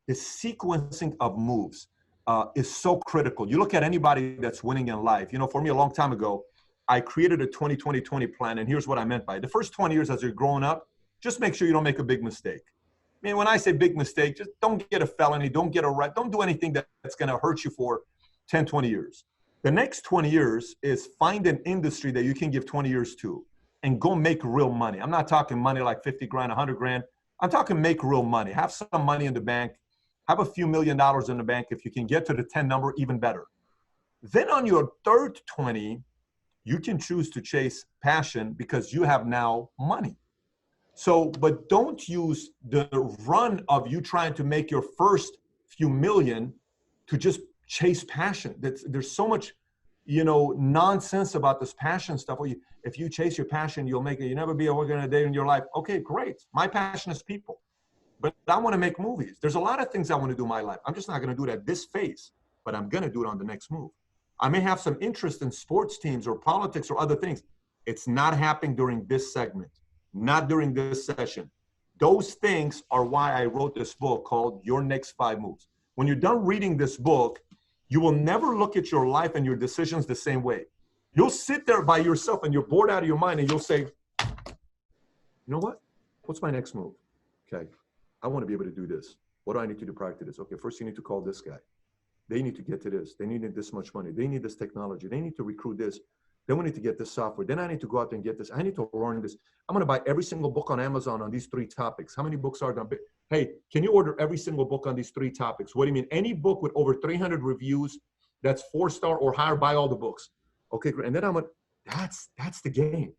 the sequencing of moves is so critical. You look at anybody that's winning in life. You know, for me, a long time ago, I created a 20-20-20 plan, and here's what I meant by it. The first 20 years as you're growing up, just make sure you don't make a big mistake. I mean, when I say big mistake, just don't get a felony, don't get arrested, don't do anything that's going to hurt you for 10, 20 years. The next 20 years is find an industry that you can give 20 years to and go make real money. I'm not talking money like 50 grand, 100 grand. I'm talking make real money. Have some money in the bank. Have a few $1 million in the bank. If you can get to the 10 number, even better. Then on your third 20, you can choose to chase passion because you have now money. So, but don't use the run of you trying to make your first few million to just chase passion. There's so much, you know, nonsense about this passion stuff. Well, if you chase your passion, you'll make it. You'll never be working a day in your life. Okay, great. My passion is people, but I want to make movies. There's a lot of things I want to do in my life. I'm just not going to do it at this phase, but I'm going to do it on the next move. I may have some interest in sports teams or politics or other things. It's not happening during this segment, not during this session. Those things are why I wrote this book called Your Next 5 Moves. When you're done reading this book, you will never look at your life and your decisions the same way. You'll sit there by yourself and you're bored out of your mind and you'll say, you know what? What's my next move? Okay, I want to be able to do this. What do I need to do prior to this? Okay, first you need to call this guy. They need to get to this. They need this much money. They need this technology. They need to recruit this. Then we need to get this software. Then I need to go out there and get this. I need to learn this. I'm going to buy every single book on Amazon on these 3 topics. How many books are there? Hey, can you order every single book on these 3 topics? What do you mean? Any book with over 300 reviews that's 4-star or higher, buy all the books. Okay, great. And then I'm like, that's the game.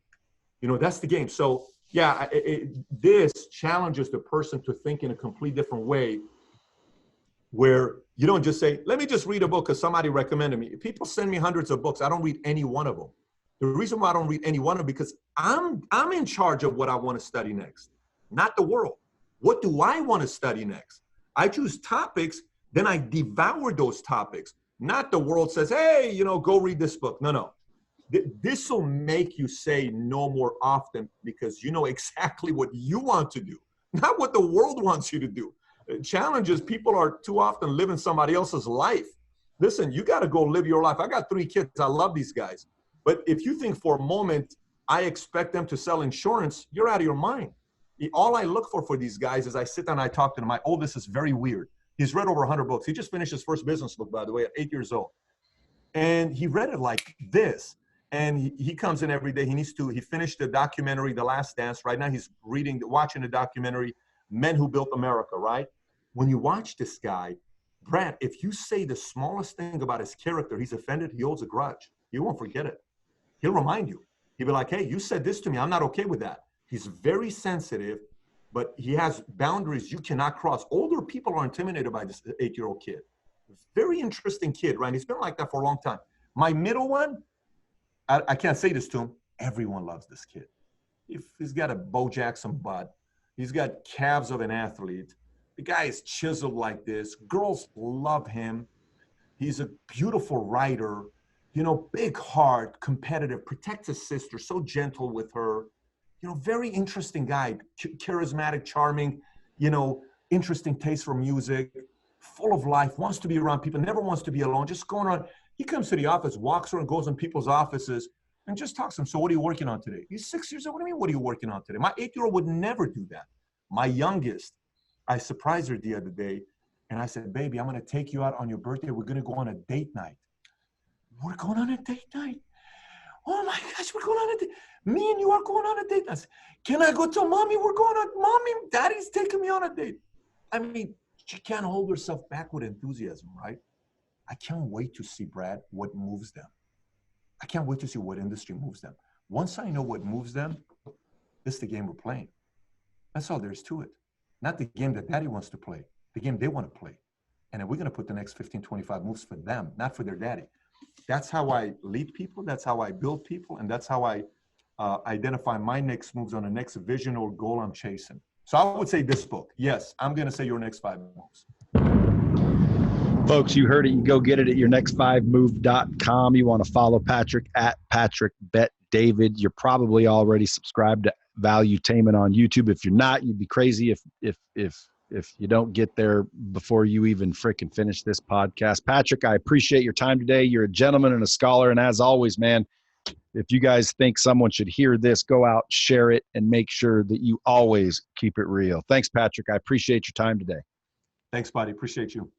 You know, that's the game. So yeah, this challenges the person to think in a completely different way, where you don't just say, let me just read a book because somebody recommended me. People send me hundreds of books. I don't read any one of them. The reason why I don't read any one of them because I'm in charge of what I want to study next, not the world. What do I want to study next? I choose topics, then I devour those topics. Not the world says, hey, you know, go read this book. No. This will make you say no more often because you know exactly what you want to do, not what the world wants you to do. Challenges, people are too often living somebody else's life. Listen, you got to go live your life. I got 3 kids. I love these guys. But if you think for a moment, I expect them to sell insurance, you're out of your mind. All I look for these guys is I sit down and I talk to them. My oldest is very weird. He's read over 100 books. He just finished his first business book, by the way, at 8 years old. And he read it like this. And he comes in every day. He finished the documentary, The Last Dance. Right now he's watching the documentary, Men Who Built America, right? When you watch this guy, Brad, if you say the smallest thing about his character, he's offended, he holds a grudge. He won't forget it. He'll remind you. He'll be like, hey, you said this to me. I'm not okay with that. He's very sensitive, but he has boundaries you cannot cross. Older people are intimidated by this 8-year-old kid. Very interesting kid, right? He's been like that for a long time. My middle one, I can't say this to him. Everyone loves this kid. He's got a Bo Jackson butt. He's got calves of an athlete. The guy is chiseled like this. Girls love him. He's a beautiful writer, you know, big heart, competitive, protects his sister, so gentle with her. You know, very interesting guy, charismatic, charming, you know, interesting taste for music, full of life, wants to be around people, never wants to be alone, just going on. He comes to the office, walks around, goes in people's offices, and just talks to them. So what are you working on today? He's 6 years old. What do you mean, what are you working on today? My 8-year-old would never do that. My youngest, I surprised her the other day, and I said, baby, I'm going to take you out on your birthday. We're going to go on a date night. We're going on a date night? Oh, my gosh, we're going on a date. Me and you are going on a date. I said, can I go tell mommy we're going on? Mommy, daddy's taking me on a date. I mean, she can't hold herself back with enthusiasm, right? I can't wait to see, Brad, what moves them. I can't wait to see what industry moves them. Once I know what moves them, this is the game we're playing. That's all there is to it. Not the game that daddy wants to play, the game they want to play. And then we're going to put the next 15, 25 moves for them, not for their daddy. That's how I lead people. That's how I build people. And that's how I identify my next moves on the next vision or goal I'm chasing. So I would say this book. Yes, I'm going to say Your Next 5 Moves. Folks, you heard it. You go get it at yournext5move.com. You want to follow Patrick at PatrickBetDavid. You're probably already subscribed to Valuetainment on YouTube. If you're not, you'd be crazy if if you don't get there before you even freaking finish this podcast. Patrick, I appreciate your time today. You're a gentleman and a scholar. And as always, man, if you guys think someone should hear this, go out, share it, and make sure that you always keep it real. Thanks, Patrick. I appreciate your time today. Thanks, buddy. Appreciate you.